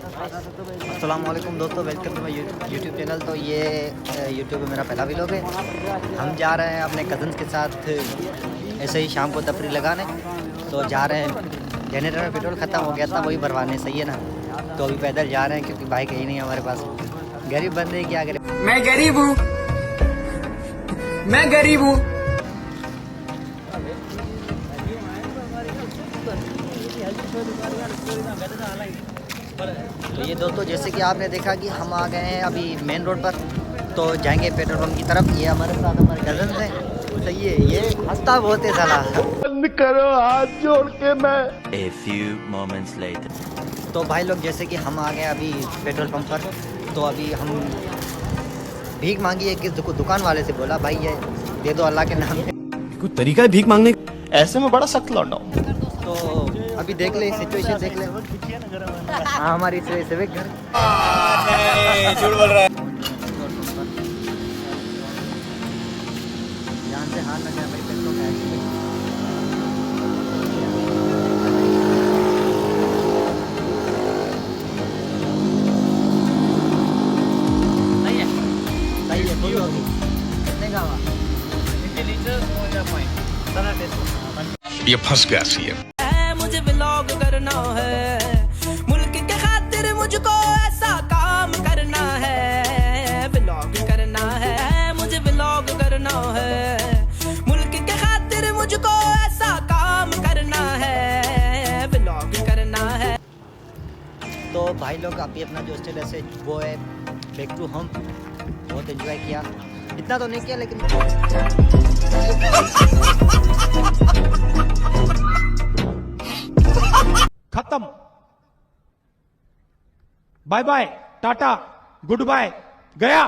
अस्सलाम वालेकुम दोस्तों, welcome to my YouTube channel. तो ये यूट्यूब पे मेरा पहला व्लॉग है। हम जा रहे हैं अपने कज़न्स के साथ ऐसे ही शाम को तफरी लगाने। तो जा रहे हैं, जनरेटर में पेट्रोल ख़त्म हो गया था, वही भरवाने। सही है ना? तो अभी पैदल जा रहे हैं क्योंकि बाइक है ही नहीं हमारे पास। गरीब बंदे क्या करें। मैं गरीब हूँ, मैं गरीब हूँ। तो ये दोस्तों, जैसे कि आपने देखा कि हम आ गए हैं अभी मेन रोड पर। तो जाएंगे पेट्रोल पंप की तरफ। ये हमारे साथ हमारे कज़न्स हैं। सही है, ये हंसता बहुत है साला। बंद करो हाथ जोड़ के। मैं A few moments later. तो भाई लोग, जैसे कि हम आ गए अभी पेट्रोल पंप पर। तो अभी हम भीख मांगी है किस दुकान वाले से। बोला भाई ये दे दो अल्लाह के नाम पे। कोई तरीका है भीख मांगने? ऐसे में बड़ा सख्त लौटा हूँ। तो अभी देख ले सिचुएशन, देख ले। हाँ, हमारी सिविक घर। झूठ बोल रहा है। ध्यान से हाथ लगा मेरे पेट्रोल का। सही है, बोलो अभी कितने का हुआ? ये फंस गया सीएम। मुझे व्लॉग करना है, मुल्क के खातिर मुझको ऐसा काम करना है। व्लॉग करना है, मुझे व्लॉग करना है, मुल्क के खातिर मुझको ऐसा काम करना है। व्लॉग करना है। तो भाई लोग, अभी अपना जो स्टेटस है वो है बैक टू होम। बहुत एंजॉय किया, इतना तो नहीं किया लेकिन खत्म। Bye bye, tata, goodbye, गया।